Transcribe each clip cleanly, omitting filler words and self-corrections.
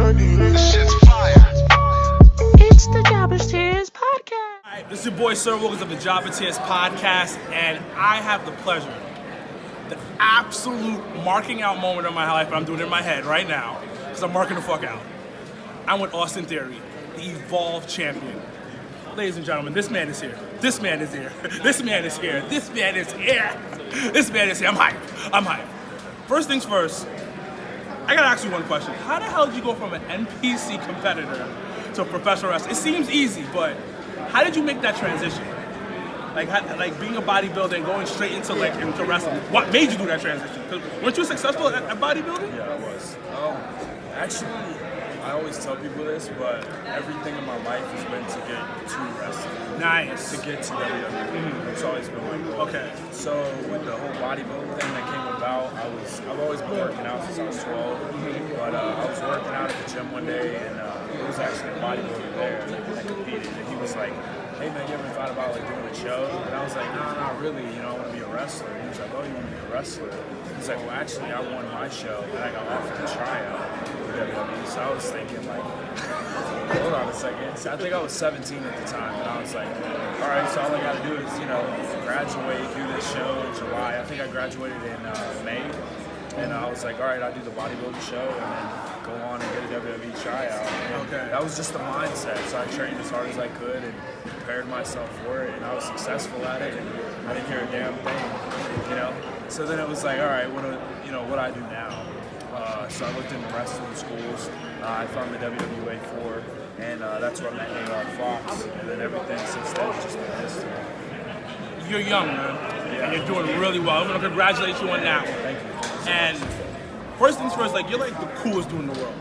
Shit's fire. It's the Jobbers Tears Podcast. All right, this is your boy Sir Wilkins of the Jobbers Tears Podcast, and I have the pleasure, the absolute marking out moment of my life, and I'm doing it in my head right now, because I'm marking the fuck out. I'm with Austin Theory, the Evolve champion. Ladies and gentlemen, this man is here. This man is here. This man is here. This man is here. This man is here. I'm hyped. First things first, I gotta ask you one question. How the hell did you go from an NPC competitor to a professional wrestler? It seems easy, but how did you make that transition? Like being a bodybuilder and going straight into wrestling. What made you do that transition? 'Cause weren't you successful at bodybuilding? Yeah, I was. Actually, I always tell people this, but everything in my life has been to get to wrestling. Nice. To get to WWE. It's always been my goal. Okay. So with the whole bodybuilding thing that came about, I've always been working out since I was 12. But I was working out at the gym one day, and there was actually a bodybuilder there that competed, and he was like, "Hey man, you ever thought about doing a show?" And I was like, "No, not really. I want to be a wrestler." And he was like, "Oh, you want to be a wrestler?" He's like, "Well, actually, I won my show, and I got offered a tryout for WWE." So I was thinking hold on a second. So I think I was 17 at the time, and I was like, all right, so all I got to do is, graduate, do this show in July. I think I graduated in May, and I was like, all right, I'll do the bodybuilding show, and then go on and get a WWE tryout. And Okay. that was just the mindset. So I trained as hard as I could and prepared myself for it, and I was successful at it, and I didn't hear a damn thing, So then it was like, all right, what do I do now? So I looked into wrestling schools. I found the WWA 4, and that's where I met A.R. Fox, and then everything since then has just been history. You're young, man, Yeah. and you're doing really well. I'm gonna congratulate you on that one. Thank you. And first things first, you're the coolest dude in the world.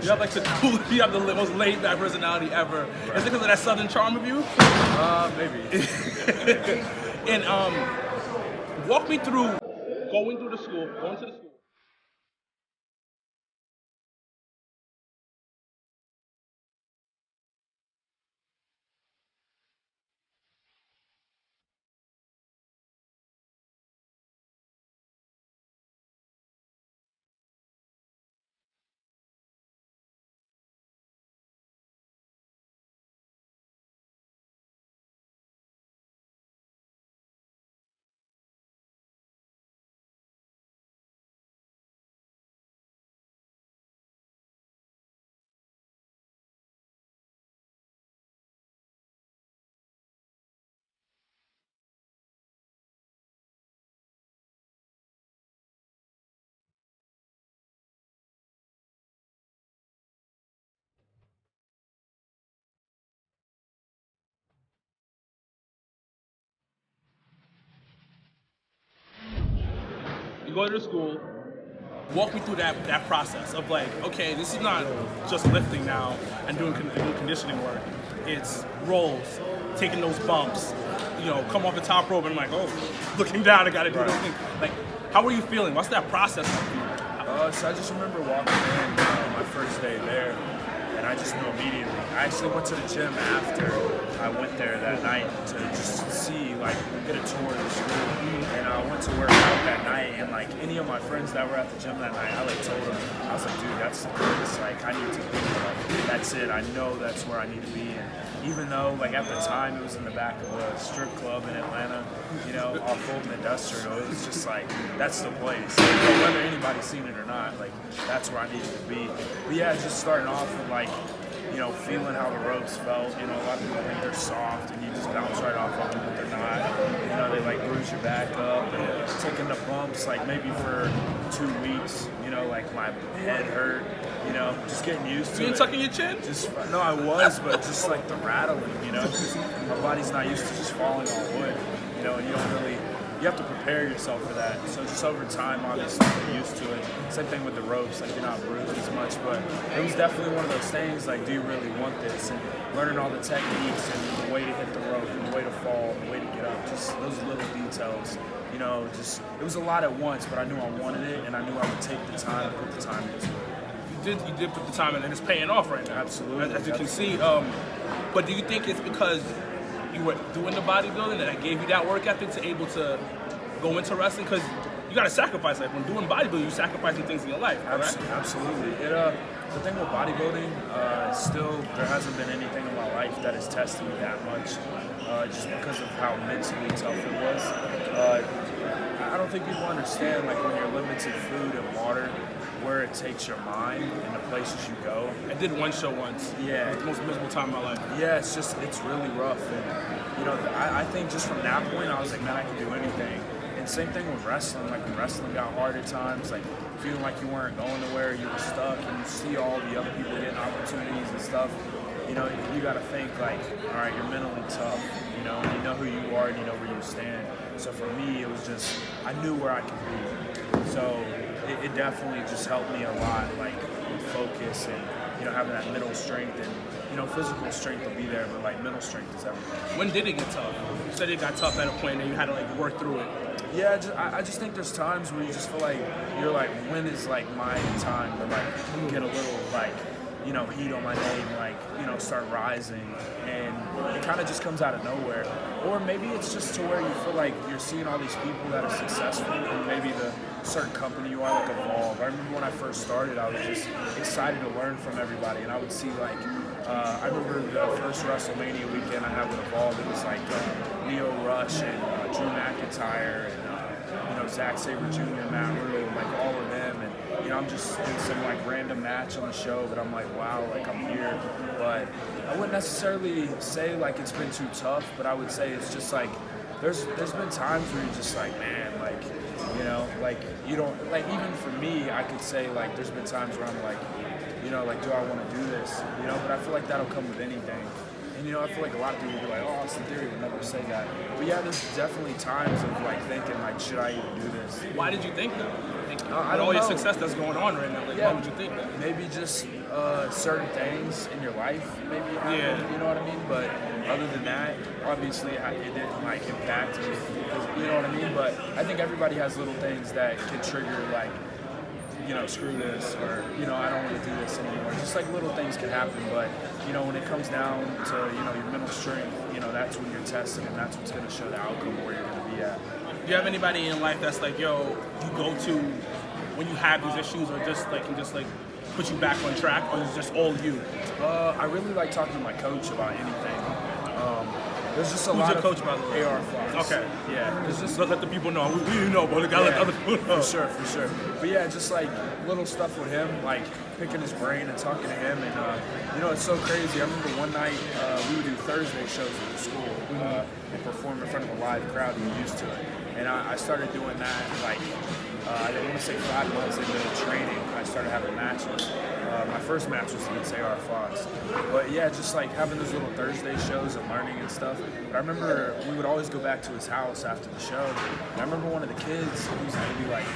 You have the coolest, you have the most laid back personality ever. Right. Is it because of that southern charm of you? Maybe. And walk me through going to the school. You go to the school. Walk me through that process of okay, this is not just lifting now and doing conditioning work. It's rolls, taking those bumps, come off the top rope and I'm looking down, I gotta do this thing. How are you feeling? What's that process like for you? So I just remember walking in my first day there, and I just knew immediately. I actually went to the gym after I went there that night to just see, get a tour of the school. And I went to work out that night, and any of my friends that were at the gym that night, I told them, I was like, dude, that's the place. I need to be there. That's it. I know that's where I need to be. And even though, at the time, it was in the back of a strip club in Atlanta, off Fulton Industrial, it was just that's the place. Whether anybody's seen it or not, that's where I needed to be. But yeah, just starting off with feeling how the ropes felt. A lot of people think they're soft and you just bounce right off of them, but they're not. They bruise your back up and taking the bumps maybe for 2 weeks. My head hurt. Just getting used to it. You tucking your chin? No, I was, but just the rattling. My body's not used to just falling on wood. And you don't really. You have to prepare yourself for that. So just over time, obviously, get used to it. Same thing with the ropes, you're not bruised as much. But it was definitely one of those things, do you really want this? And learning all the techniques and the way to hit the rope and the way to fall and the way to get up, just those little details. It was a lot at once, but I knew I wanted it, and I knew I would take the time and put the time into it. You did put the time in, and it's paying off right now. Absolutely. As you can see. But do you think it's because you were doing the bodybuilding that gave you that work ethic to able to go into wrestling? Because you got to sacrifice. When doing bodybuilding, you're sacrificing things in your life. Right? Absolutely. The thing with bodybuilding, still there hasn't been anything in my life that has tested me that much, just because of how mentally tough it was. I don't think people understand, like, when you're limited food and water, where it takes your mind and the places you go. I did one show once. Yeah. It was the most miserable time of my life. Yeah, it's really rough. And, you know, I think just from that point, I was like, man, I can do anything. And same thing with wrestling. Like, when wrestling got hard at times, like, feeling like you weren't going nowhere, you were stuck, and you see all the other people getting opportunities and stuff, you know, you got to think, like, all right, you're mentally tough, you know who you are, and you know where you stand. So for me, it was just, I knew where I could be. So it definitely just helped me a lot, like, with focus and, you know, having that mental strength. And, you know, physical strength will be there, but, like, mental strength is everything. When did it get tough? You said it got tough at a point and you had to, like, work through it. Yeah, I just think there's times where you just feel like you're like, when is, like, my time to, like, get a little, like, you know, heat on my name, like, you know, start rising, and it kind of just comes out of nowhere. Or maybe it's just to where you feel like you're seeing all these people that are successful, and maybe the certain company you are, like, evolve. I remember when I first started, I was just excited to learn from everybody, and I would see, like, I remember the first WrestleMania weekend I had with Evolve. It was like Leo Rush and Drew McIntyre and you know, Zack Sabre Jr., Matt Riddle, like, all of them. And, you know, I'm just in some, like, random match on the show, but I'm like, wow, like, I'm here. But I wouldn't necessarily say, like, it's been too tough, but I would say it's just like there's been times where you're just like, man, like, you know, like, you don't, like, even for me, I could say, like, there's been times where I'm like, you know, like, do I want to do this? You know, but I feel like that'll come with anything. And, you know, I feel like a lot of people will be like, oh, Austin Theory would never say that. But yeah, there's definitely times of, like, thinking, like, should I even do this? Why did you think that? I don't all your know. success that's going on right now, like, Yeah. why would you think that? Maybe just certain things in your life, maybe happen, Yeah. you know what I mean? But other than that, obviously, it didn't, like, impact me, you know what I mean? But I think everybody has little things that can trigger, like, you know, screw this, or, you know, I don't want to do this anymore. Just, like, little things can happen, but, you know, when it comes down to, you know, your mental strength, you know, that's when you're tested, and that's what's going to show the outcome of where you're going to be at. Do you have anybody in life that's like, yo, you go to when you have these issues, or just, like, can just, like, put you back on track, or is it just all you? I really like talking to my coach about anything. There's just a lot Who's your of coach, by the way? AR Fox. Okay. Yeah. Just let the people know. We know, but I gotta let other people know. For sure. But yeah, just, like, little stuff with him, like picking his brain and talking to him. And, you know, it's so crazy. I remember one night we would do Thursday shows at the school and perform in front of a live crowd and get used to it. And I started doing that, like, I didn't want to say 5 months into training, I started having matches. My first match was against AR Fox. But yeah, just, like, having those little Thursday shows and learning and stuff. But I remember we would always go back to his house after the show. And I remember one of the kids, he was maybe, like,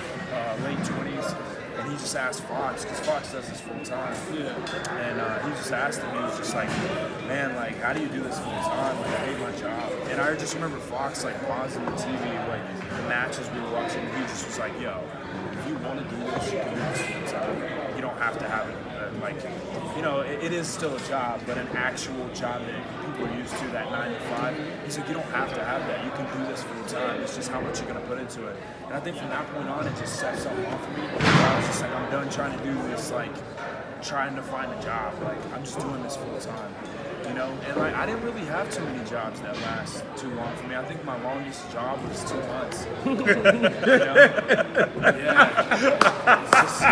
late 20s, and he just asked Fox, because Fox does this full time. Yeah. And he just asked him, he was just like, man, like, how do you do this full time? Like, I hate my job. And I just remember Fox, like, pausing the TV, like, the matches we were watching, and he just was like, yo, if you want to do this, you can do this full time. You don't have to have it, like, you know, it is still a job, but an actual job that people are used to, that 9 to 5. He's like, you don't have to have that. You can do this full time. It's just how much you're going to put into it. And I think from that point on, it just set something off for me. I was just like, I'm done trying to do this, like, trying to find a job. Like, I'm just doing this full time. You know, and, like, I didn't really have too many jobs that last too long for me. I think my longest job was 2 months. You know? Yeah. It's just,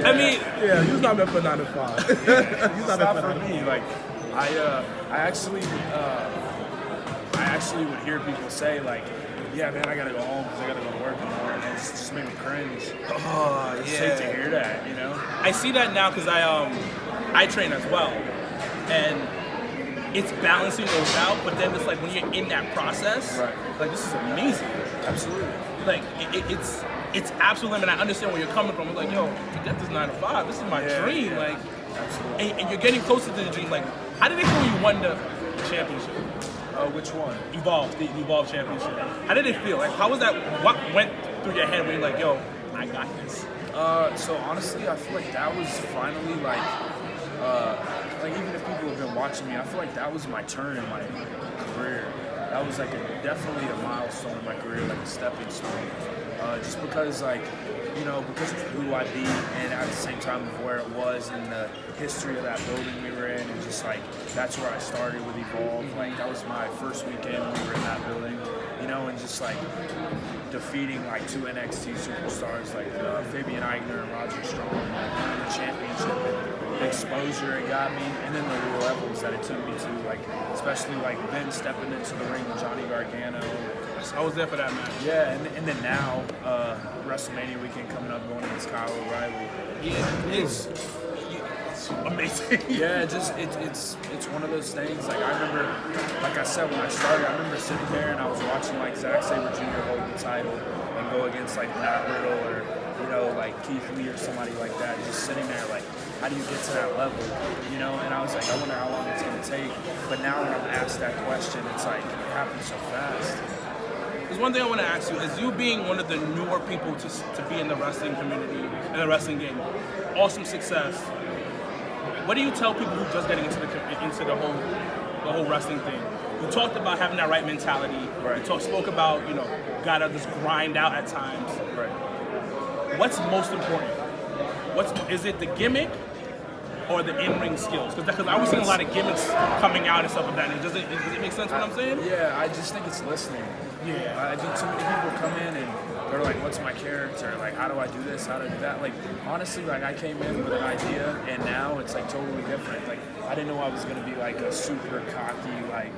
I mean, Yeah, you're not meant for 9 to 5. it's not for me. Like, I actually would hear people say, like, yeah, man, I gotta go home because I gotta go to work in the morning. And it just made me cringe. oh, I just hate to hear that, you know? I see that now because I train as well, and it's balancing those out. But then it's like when you're in that process, Right. like, this is amazing. Absolutely. Like it's absolutely. And I understand where you're coming from. It's like, yo, forget this 9 to 5. This is my Yeah, dream. yeah. Like, Absolutely. and you're getting closer to the dream. Like, how did it feel when you won the championship? Which one? The Evolve championship. How did it feel? Like, how was that? What went through your head when you're like, yo, I got this? So honestly, I feel like that was finally, like even if people have been watching me, I feel like that was my turn in my career. That was, like, definitely a milestone in my career, like a stepping stone. Just because, like, because of who I beat, and at the same time of where it was and the history of that building we were in, and just like that's where I started with Evolve. Like that was my first weekend we were in that building, and just like defeating like two NXT superstars like Fabian Aichner and Roger Strong, like winning the championship, and the exposure it got me, and then the levels that it took me to, like especially like then stepping into the ring with Johnny Gargano. I was there for that match. Yeah, and then now WrestleMania weekend coming up, going against Kyle O'Reilly. Yeah, it's amazing. Yeah, it's one of those things. Like I remember, like I said when I started, I remember sitting there and I was watching like Zack Sabre Jr. hold the title and go against like Matt Riddle or like Keith Lee or somebody like that. Just sitting there like, how do you get to that level? And I was like, I wonder how long it's gonna take. But now when I'm asked that question, it's like it happens so fast. There's one thing I want to ask you, as you being one of the newer people to be in the wrestling community and the wrestling game, awesome success. What do you tell people who are just getting into the whole wrestling thing? You talked about having that right mentality. Right. You spoke about gotta just grind out at times. Right. What's most important? Is it the gimmick or the in-ring skills? Because I was seeing a lot of gimmicks coming out and stuff like that. Does it make sense what I'm saying? Yeah, I just think it's listening. Yeah. I think too many people come in and they're like, what's my character? Like, how do I do this? How do I do that? Like, honestly, like, I came in with an idea, and now it's, like, totally different. Like, I didn't know I was going to be, like, a super cocky, like,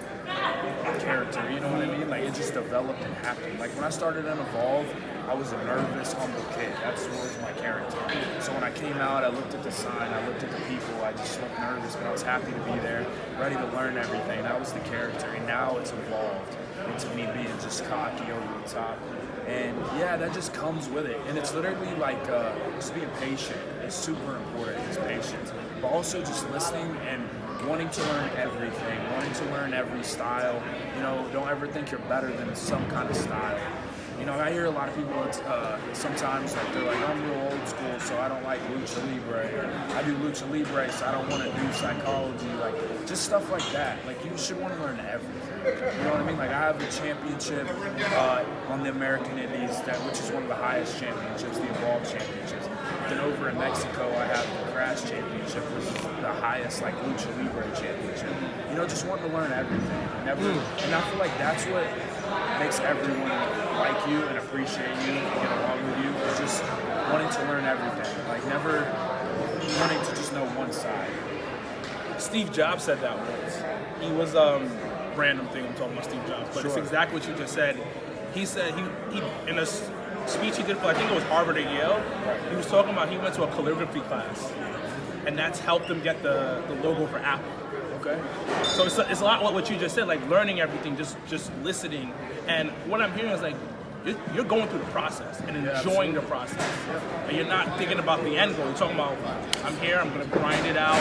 character, you know what I mean? Like, it just developed and happened. Like, when I started in Evolve, I was a nervous, humble kid. That was my character. So when I came out, I looked at the sign, I looked at the people, I just looked nervous, but I was happy to be there, ready to learn everything. That was the character, and now it's evolved into me being just cocky over the top. And yeah, that just comes with it. And it's literally like just being patient. It's super important, is patience. But also just listening and wanting to learn everything, wanting to learn every style. Don't ever think you're better than some kind of style. I hear a lot of people sometimes like they're like, I'm real old school, so I don't like lucha libre, or I do lucha libre, so I don't want to do psychology, like just stuff like that. Like you should want to learn everything. You know what I mean? Like I have a championship on the American Indies, which is one of the highest championships, the Evolve championships. Then over in Mexico, I have the Crash Championship, which is the highest like lucha libre championship. Just wanting to learn everything. And I feel like that's what makes everyone like you and appreciate you and get along with you, is just wanting to learn everything. Like never wanting to just know one side. Steve Jobs said that once. He was random thing I'm talking about Steve Jobs, but It's exactly what you just said. He said he in a speech he did for, I think it was Harvard or Yale, he was talking about he went to a calligraphy class, and that's helped him get the logo for Apple. Okay. So it's a lot what you just said, like learning everything, just listening. And what I'm hearing is like you're going through the process and enjoying the process. Yeah. And you're not thinking about the end goal. You're talking about, I'm here, I'm going to grind it out,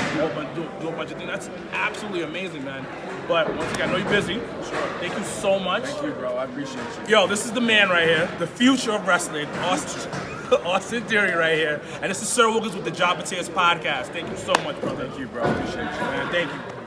do a bunch of things. That's absolutely amazing, man. But once again, I know you're busy. Sure. Thank you so much. Thank you, bro. I appreciate you. Yo, this is the man right here, the future of wrestling, Austin Theory right here. And this is Sir Wilkins with the Job of Tears podcast. Thank you so much, brother. Thank you, bro. Appreciate you, man. Thank you.